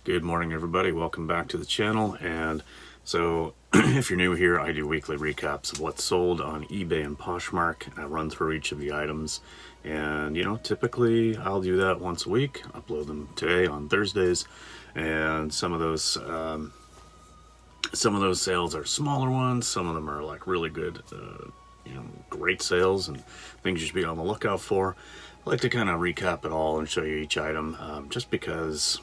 Good morning, everybody. Welcome back to the channel. And so if you're new here, I do weekly recaps of what's sold on eBay and Poshmark. I run through each of the items, and typically I'll do that once a week. Upload them today on Thursdays, and some of those sales are smaller ones. Some of them are like really good, great sales and things you should be on the lookout for. I like to kind of recap it all and show you each item, just because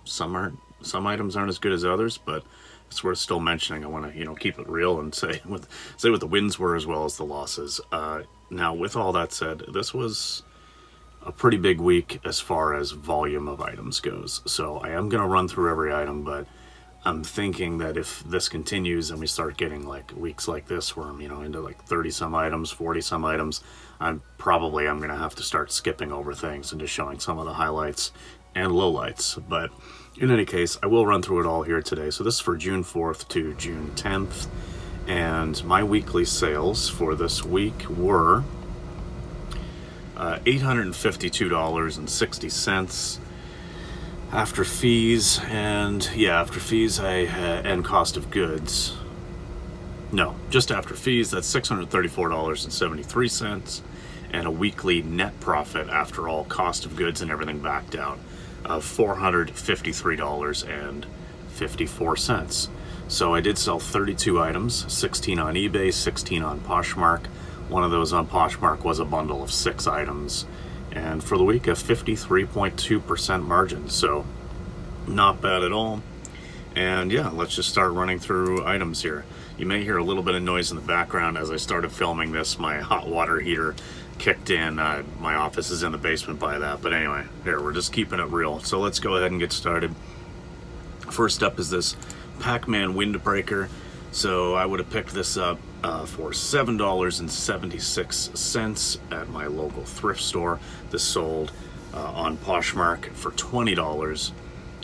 some items aren't as good as others, but it's worth still mentioning. I want to keep it real and say what the wins were as well as the losses. Now, with all that said, this was a pretty big week as far as volume of items goes. So I am going to run through every item, but I'm thinking that if this continues and we start getting like weeks like this where I'm into like 30 some items, 40 some items, I'm going to have to start skipping over things and just showing some of the highlights and lowlights. But in any case, I will run through it all here today. So this is for June 4th to June 10th, and my weekly sales for this week were $852.60 after fees, and after fees and cost of goods. No, just after fees, that's $634.73, and a weekly net profit after all cost of goods and everything backed out of $453.54. So I did sell 32 items, 16 on eBay, 16 on Poshmark. One of those on Poshmark was a bundle of 6 items, and for the week a 53.2% margin, so not bad at all. And let's just start running through items here. You may hear a little bit of noise in the background. As I started filming this, my hot water heater kicked in. My office is in the basement by that, but anyway, here, we're just keeping it real. So let's go ahead and get started. First up is this Pac-Man windbreaker. So I would have picked this up for $7.76 at my local thrift store. This sold on Poshmark for $20.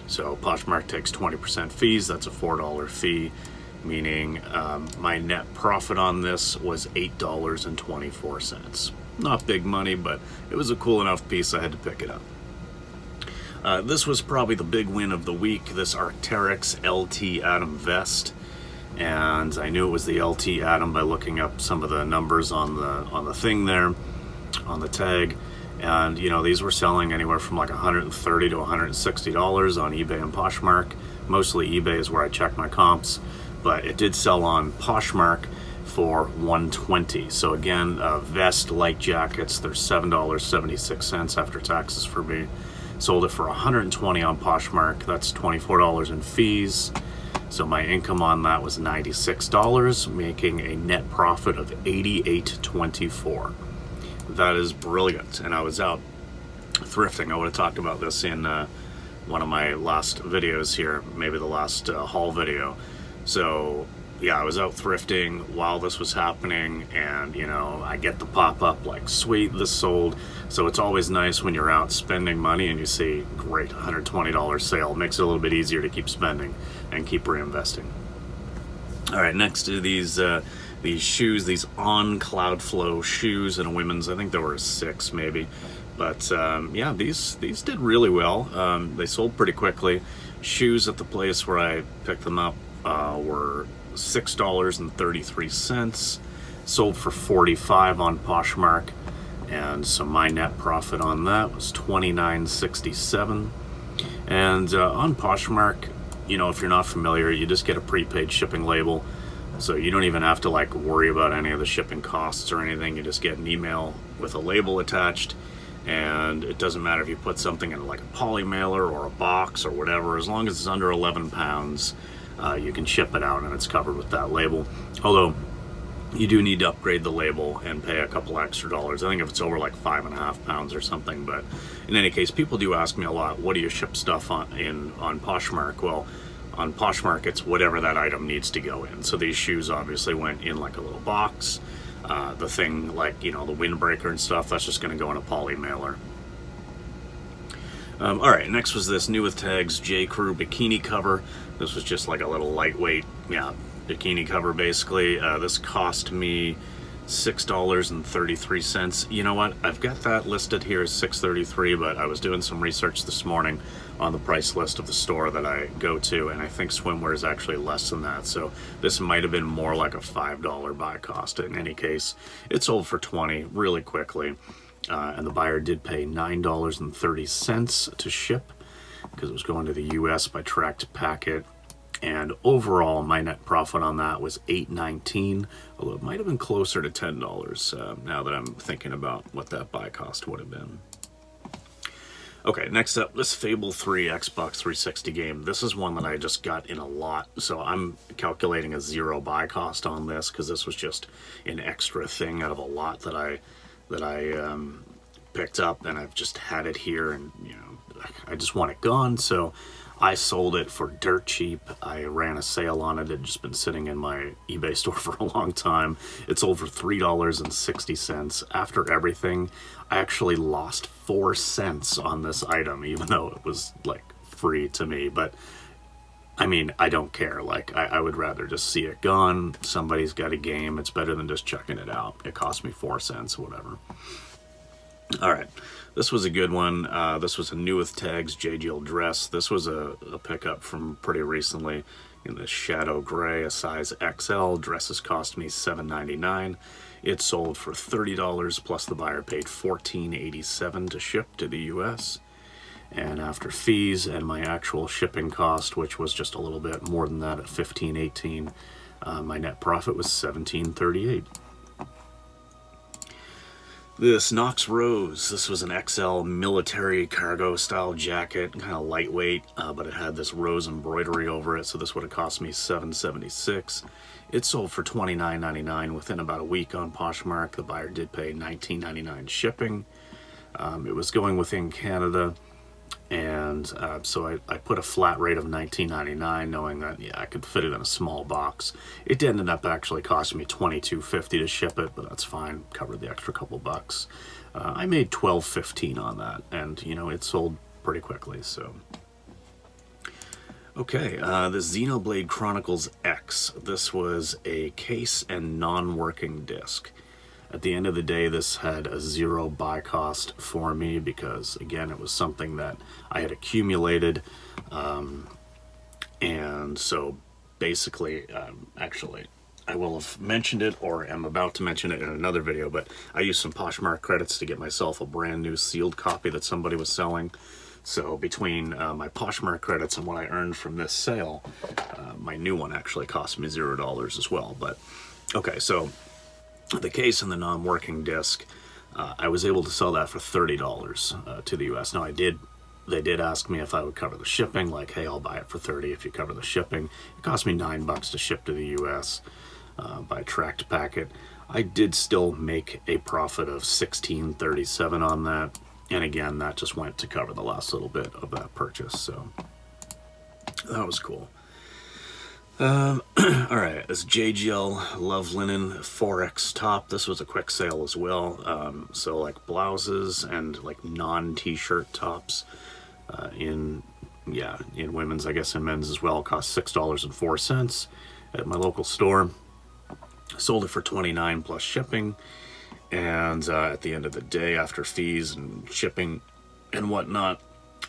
So Poshmark takes 20% fees. That's a $4 fee, meaning my net profit on this was $8.24. Not big money, but it was a cool enough piece I had to pick it up. This was probably the big win of the week, this Arc'teryx LT Atom vest. And I knew it was the LT Atom by looking up some of the numbers on the thing there, on the tag. And these were selling anywhere from like $130 to $160 on eBay and Poshmark. Mostly eBay is where I check my comps, but it did sell on Poshmark for $120. So again, vest light jackets, they're $7.76 after taxes for me. Sold it for $120 on Poshmark. That's $24 in fees. So my income on that was $96, making a net profit of $88.24. That is brilliant. And I was out thrifting. I would have talked about this in one of my last videos here, maybe the last haul video. So I was out thrifting while this was happening, and I get the pop-up like, sweet, this sold. So it's always nice when you're out spending money and you see, great, $120 sale. Makes it a little bit easier to keep spending and keep reinvesting. All right, next to these shoes, these On Cloudflow shoes and a women's, I think there were 6 maybe, but these did really well. They sold pretty quickly. Shoes at the place where I picked them up were $6.33, sold for $45 on Poshmark, and so my net profit on that was $29.67. And on Poshmark, if you're not familiar, you just get a prepaid shipping label, so you don't even have to like worry about any of the shipping costs or anything. You just get an email with a label attached, and it doesn't matter if you put something in like a poly mailer or a box or whatever, as long as it's under 11 pounds, you can ship it out and it's covered with that label. Although you do need to upgrade the label and pay a couple extra dollars. I think if it's over like 5.5 pounds or something. But in any case, people do ask me a lot, what do you ship stuff on Poshmark? Well, on Poshmark, it's whatever that item needs to go in. So these shoes obviously went in like a little box. The thing like, the windbreaker and stuff, that's just going to go in a poly mailer. All right, next was this New With Tags J. Crew bikini cover. This was just like a little lightweight, bikini cover basically. This cost me $6.33. You know what? I've got that listed here as $6.33, but I was doing some research this morning on the price list of the store that I go to, and I think swimwear is actually less than that. So this might have been more like a $5 buy cost. In any case, it sold for $20 really quickly, and the buyer did pay $9.30 to ship because it was going to the U.S. by tracked packet. And overall, my net profit on that was $8.19, although it might have been closer to $10 now that I'm thinking about what that buy cost would have been. Okay, next up, this Fable 3 Xbox 360 game. This is one that I just got in a lot, so I'm calculating a zero buy cost on this because this was just an extra thing out of a lot that I picked up, and I've just had it here, and I just want it gone, so I sold it for dirt cheap. I ran a sale on it. It had just been sitting in my eBay store for a long time. It sold for $3.60. After everything, I actually lost 4 cents on this item, even though it was like free to me. But I mean, I don't care. Like, I would rather just see it gone. Somebody's got a game. It's better than just checking it out. It cost me 4 cents, whatever. All right, this was a good one. This was a new with tags JGL dress. This was a pickup from pretty recently in the shadow gray, a size XL. Dresses cost me $7.99. It sold for $30, plus the buyer paid $14.87 to ship to the US. And after fees and my actual shipping cost, which was just a little bit more than that at $15.18, my net profit was $17.38. This Knox Rose, this was an XL military cargo style jacket, kind of lightweight, but it had this rose embroidery over it, so this would have cost me $7.76. It sold for $29.99 within about a week on Poshmark. The buyer did pay $19.99 shipping. It was going within Canada, and so I put a flat rate of $19.99, knowing that, yeah, I could fit it in a small box. It ended up actually costing me $22.50 to ship it, but that's fine, covered the extra couple bucks. I made $12.15 on that, and it sold pretty quickly, so. Okay, the Xenoblade Chronicles X. This was a case and non-working disc. At the end of the day, this had a zero buy cost for me because, again, it was something that I had accumulated. And so basically, actually, I will have mentioned it or am about to mention it in another video, but I used some Poshmark credits to get myself a brand new sealed copy that somebody was selling. So between my Poshmark credits and what I earned from this sale, my new one actually cost me $0 as well. But okay, so the case and the non-working disc, I was able to sell that for $30 to the US. Now they did ask me if I would cover the shipping, like, hey, I'll buy it for $30 if you cover the shipping. It cost me $9 to ship to the US by tracked packet. I did still make a profit of $16.37 on that. And again, that just went to cover the last little bit of that purchase, so that was cool. All right, this JGL Love Linen 4X top. This was a quick sale as well. So like blouses and like non-t-shirt tops in women's, I guess in men's as well, cost $6.04 at my local store. Sold it for $29 plus shipping. And at the end of the day, after fees and shipping and whatnot,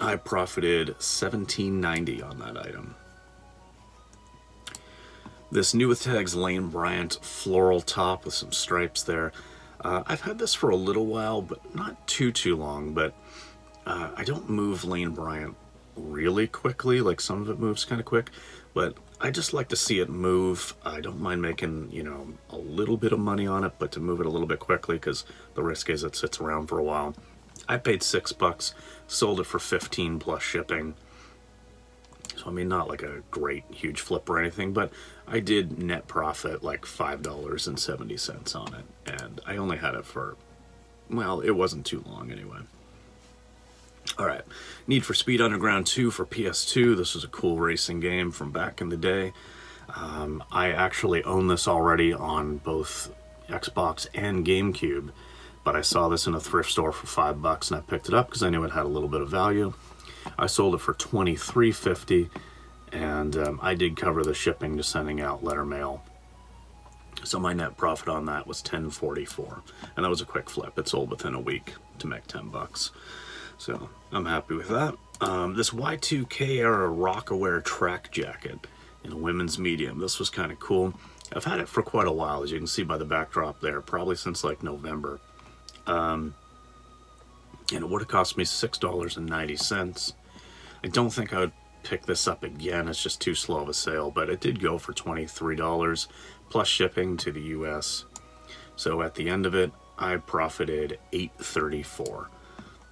I profited $17.90 on that item. This new with tags Lane Bryant floral top with some stripes there. I've had this for a little while, but not too long. But I don't move Lane Bryant really quickly. Like, some of it moves kind of quick, but I just like to see it move. I don't mind making, a little bit of money on it, but to move it a little bit quickly, because the risk is it sits around for a while. I paid $6, sold it for $15 plus shipping. So I mean, not like a great huge flip or anything, but I did net profit like $5.70 on it, and I only had it for, well, it wasn't too long anyway. All right, Need for Speed Underground 2 for PS2. This was a cool racing game from back in the day. I actually own this already on both Xbox and GameCube, but I saw this in a thrift store for $5 and I picked it up because I knew it had a little bit of value. I sold it for $23.50, and I did cover the shipping to sending out letter mail. So my net profit on that was $10.44, and that was a quick flip. It sold within a week to make $10. So I'm happy with that. This Y2K era Rockaware track jacket in a women's medium. This was kind of cool. I've had it for quite a while, as you can see by the backdrop there, probably since like November. And it would have cost me $6.90. I don't think I would pick this up again. It's just too slow of a sale, but it did go for $23 plus shipping to the US. So at the end of it, I profited $8.34.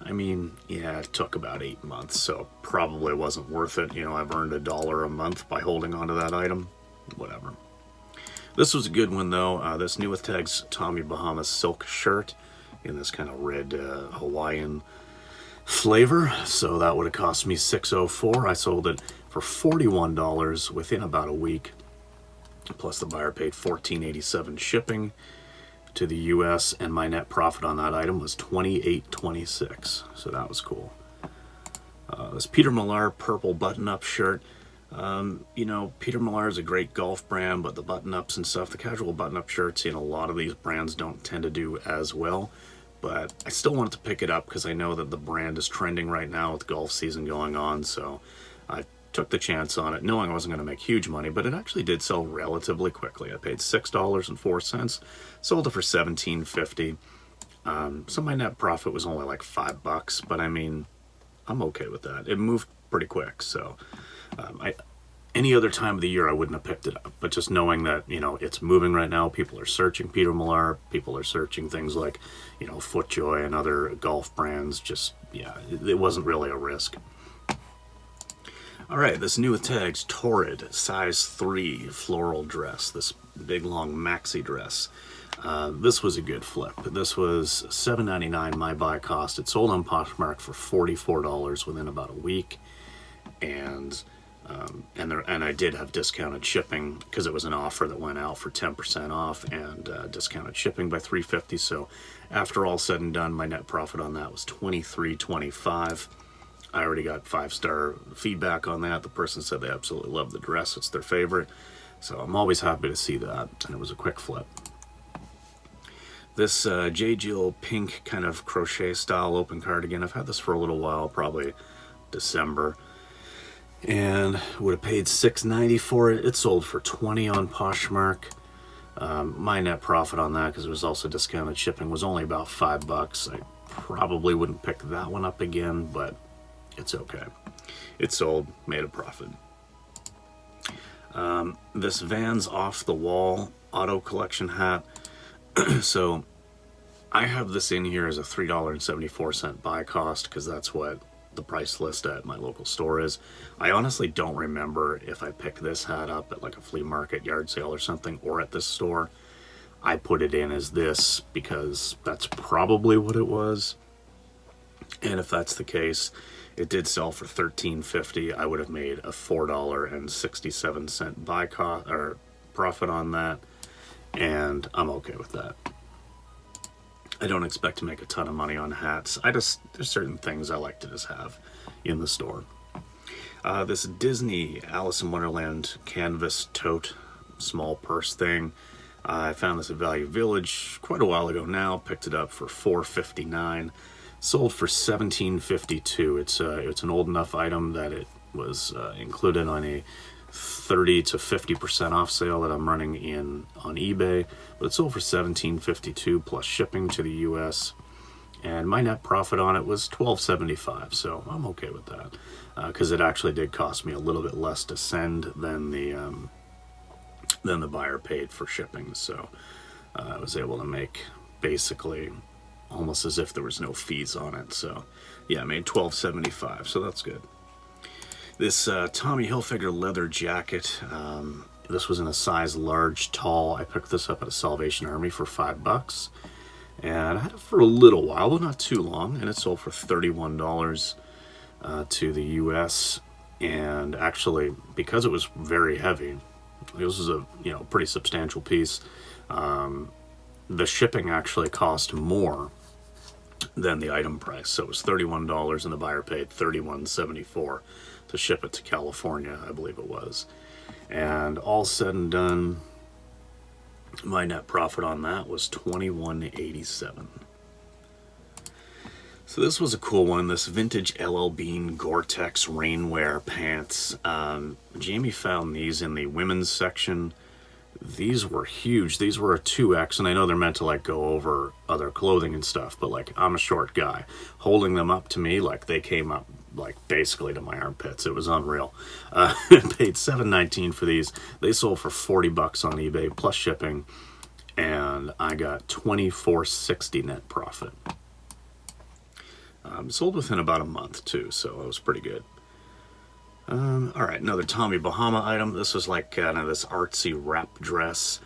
I mean, yeah, it took about 8 months, so probably wasn't worth it. You know, I've earned $1 a month by holding onto that item. Whatever. This was a good one though. This New With Tags Tommy Bahama silk shirt in this kind of red Hawaiian flavor. So that would have cost me $6.04. I sold it for $41 within about a week. Plus the buyer paid $14.87 shipping to the US, and my net profit on that item was $28.26. So that was cool. This Peter Millar purple button-up shirt. You know, Peter Millar is a great golf brand, but the button-ups and stuff, the casual button-up shirts, you know, a lot of these brands don't tend to do as well. But I still wanted to pick it up because I know that the brand is trending right now with golf season going on. So I took the chance on it, knowing I wasn't going to make huge money, but it actually did sell relatively quickly. I paid $6.04, sold it for $17.50. So my net profit was only like $5, but I mean, I'm okay with that. It moved pretty quick, so any other time of the year I wouldn't have picked it up, but just knowing that, you know, it's moving right now, people are searching Peter Millar, people are searching things like, you know, FootJoy and other golf brands, just, yeah, it wasn't really a risk. All right, this New With Tags Torrid size 3 floral dress, this big long maxi dress. This was a good flip. This was $7.99 my buy cost. It sold on Poshmark for $44 within about a week, and I did have discounted shipping because it was an offer that went out for 10% off and discounted shipping by $3.50. So after all said and done, my net profit on that was $23.25. I already got 5-star feedback on that. The person said they absolutely love the dress. It's their favorite. So I'm always happy to see that. And it was a quick flip. This J. Jill pink kind of crochet style open cardigan. I've had this for a little while, probably December. And would have paid $6.90 for it. It sold for $20 on Poshmark. My net profit on that, because it was also discounted shipping, was only about $5. I probably wouldn't pick that one up again, but it's okay. It sold, made a profit. This Vans Off the Wall auto collection hat. So I have this in here as a $3.74 buy cost because that's what the price list at my local store is. I honestly don't remember if I picked this hat up at like a flea market, yard sale or something, or at this store. I put it in as this because that's probably what it was. And if that's the case, it did sell for $13.50. I would have made a $4.67 buy cost or profit on that, and I'm okay with that. I don't expect to make a ton of money on hats. There's certain things I like to just have in the store. This Disney Alice in Wonderland canvas tote, small purse thing. I found this at Value Village quite a while ago now. Picked it up for $4.59. Sold for $17.52. It's an old enough item that it was included on a 30 to 50% off sale that I'm running on eBay, but it sold for $17.52 plus shipping to the US, and my net profit on it was $12.75. So I'm okay with that because it actually did cost me a little bit less to send than the buyer paid for shipping. So I was able to make basically almost as if there was no fees on it. So yeah, I made $12.75, so that's good. This Tommy Hilfiger leather jacket, this was in a size large tall. I picked this up at a Salvation Army for $5, and I had it for a little while, but not too long, and it sold for $31 to the US. And actually, because it was very heavy, this was a pretty substantial piece. The shipping actually cost more than the item price, so it was $31, and the buyer paid $31.74 to ship it to California, I believe it was. And all said and done, My net profit on that was $21.87. So this was a cool one, this vintage LL Bean Gore-Tex rainwear pants. Jamie found these in the women's section. These were huge. These were a 2X, and I know they're meant to like go over other clothing and stuff, but like I'm a short guy. Holding them up to me, like they came up like basically to my armpits. It was unreal. Paid $7.19 for these. They sold for $40 on eBay plus shipping, and I got $24.60 net profit. Sold within about a month too, so it was pretty good. All right, another Tommy Bahama item. This was like kind of this artsy wrap dress.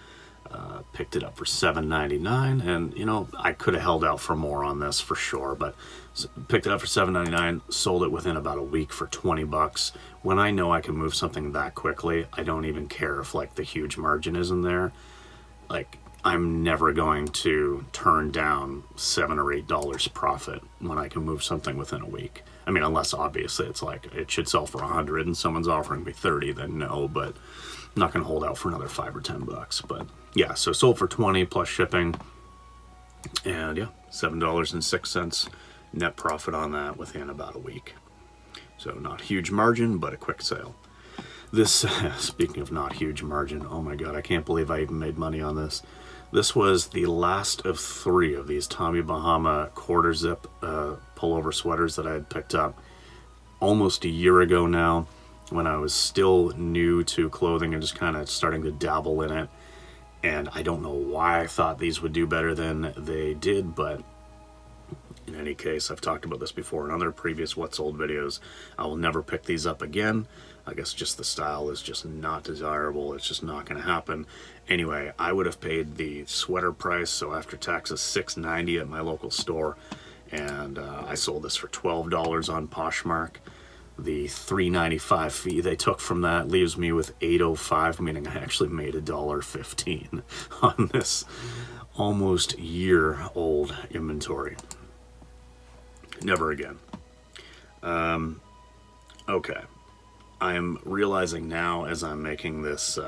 Picked it up for $7.99, and you know I could have held out for more on this for sure, but picked it up for $7.99. Sold it within about a week for $20. When I know I can move something that quickly, I don't even care if like the huge margin isn't there. Like I'm never going to turn down $7 or $8 profit when I can move something within a week. I mean, unless obviously it's like it should sell for 100 and someone's offering me 30, then no, but I'm not going to hold out for another $5 or $10. But yeah, so sold for 20 plus shipping, and yeah, $7.06 net profit on that within about a week. So not huge margin, but a quick sale. This, speaking of not huge margin, oh my god, I can't believe I even made money on this. This was the last of 3 of these Tommy Bahama quarter zip pullover sweaters that I had picked up almost a year ago now, when I was still new to clothing and just kind of starting to dabble in it. And I don't know why I thought these would do better than they did, but in any case, I've talked about this before in other previous What Sold videos. I will never pick these up again. I guess just the style is just not desirable. It's just not going to happen. Anyway, I would have paid the sweater price, so after taxes, $6.90 at my local store, and I sold this for $12 on Poshmark. The $3.95 fee they took from that leaves me with $8.05, meaning I actually made $1.15 on this almost year-old inventory. Never again. Okay. I'm realizing now as I'm making this,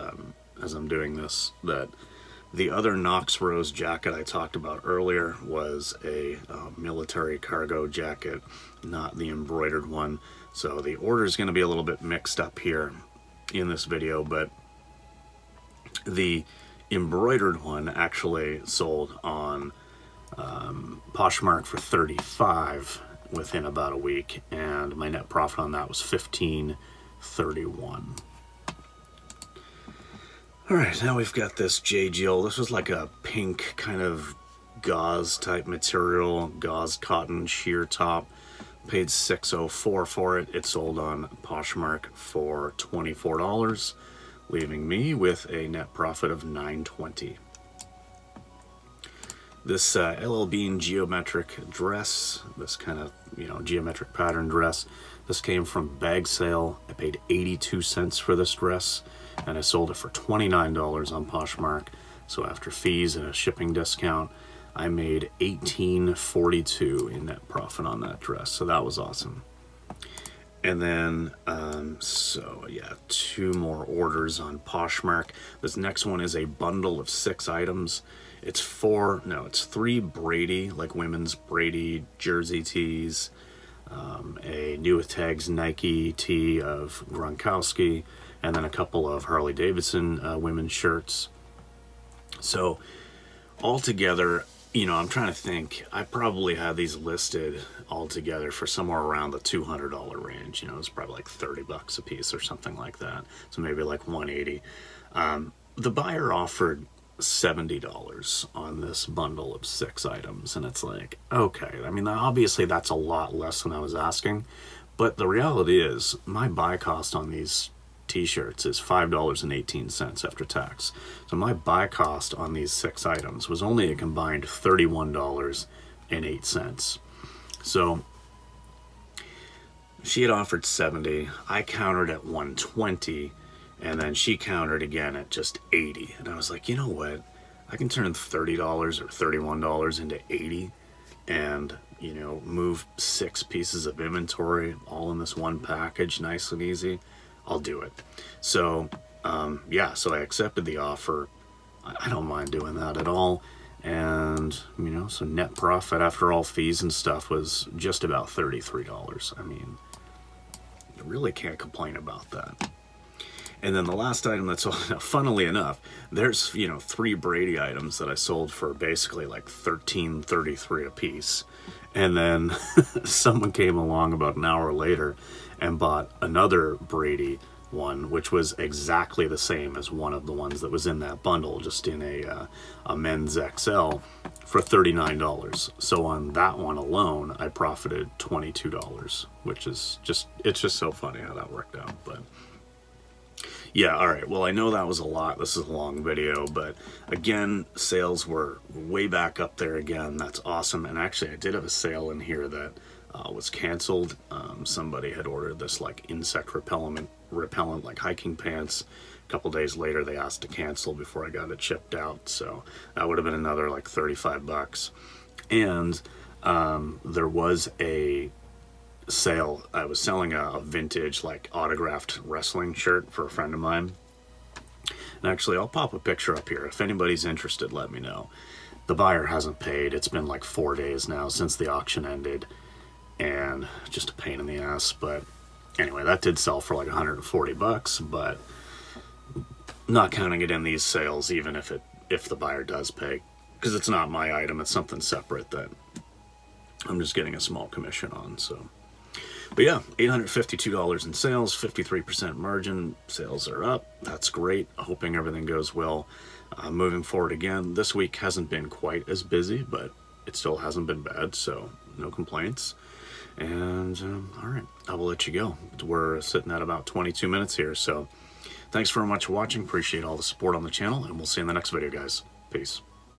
as I'm doing this, that the other Knox Rose jacket I talked about earlier was a military cargo jacket, not the embroidered one. So the order is going to be a little bit mixed up here in this video, but the embroidered one actually sold on Poshmark for $35 within about a week, and my net profit on that was $15.31. All right, now we've got this J. Jill. This was like a pink kind of gauze type material, gauze cotton sheer top. Paid $6.04 for it. It sold on Poshmark for $24, leaving me with a net profit of $9.20. This LL Bean geometric dress, this kind of, you know, geometric pattern dress, this came from bag sale. I paid 82 cents for this dress, and I sold it for $29 on Poshmark. So after fees and a shipping discount, I made $18.42 in net profit on that dress. So that was awesome. And then, so yeah, 2 more orders on Poshmark. This next one is a bundle of 6 items. It's 3 Brady, like women's Brady jersey tees, a New with Tags Nike tee of Gronkowski, and then a couple of Harley Davidson women's shirts. So altogether, you know, I'm trying to think, I probably had these listed altogether for somewhere around the $200 range. You know, it's probably like $30 a piece or something like that. So maybe like $180. The buyer offered $70 on this bundle of 6 items, and it's like, okay, I mean, obviously that's a lot less than I was asking, but the reality is my buy cost on these t-shirts is $5.18 after tax. So my buy cost on these 6 items was only a combined $31.08. So she had offered 70, I countered at 120, and then she countered again at just 80. And I was like, you know what? I can turn $30 or $31 into 80 and, you know, move 6 pieces of inventory all in this one package, nice and easy. I'll do it. So, yeah, so I accepted the offer, I don't mind doing that at all. And, you know, so net profit after all fees and stuff was just about $33. I mean, you really can't complain about that. And then the last item that's, funnily enough, there's, you know, 3 Brady items that I sold for basically like $13.33 a piece. And then someone came along about an hour later and bought another Brady one, which was exactly the same as one of the ones that was in that bundle, just in a men's XL for $39. So on that one alone, I profited $22, which is just, it's just so funny how that worked out. But yeah, all right, well, I know that was a lot. This is a long video, but again, sales were way back up there again. That's awesome. And actually, I did have a sale in here that was canceled. Somebody had ordered this like insect repellent like hiking pants. A couple days later, they asked to cancel before I got it shipped out. So that would have been another like $35. And there was a sale. I was selling a vintage like autographed wrestling shirt for a friend of mine. And actually, I'll pop a picture up here. If anybody's interested, let me know. The buyer hasn't paid. It's been like 4 days now since the auction ended. And just a pain in the ass. But anyway, that did sell for like $140, but not counting it in these sales, even if the buyer does pay, because it's not my item, it's something separate that I'm just getting a small commission on. So, but yeah, $852 in sales, 53% margin. Sales are up. That's great. Hoping everything goes well moving forward. Again, this week hasn't been quite as busy, but it still hasn't been bad, so no complaints. And all right, I will let you go. We're sitting at about 22 minutes here, so thanks very much for watching. Appreciate all the support on the channel, and we'll see you in the next video, guys. Peace.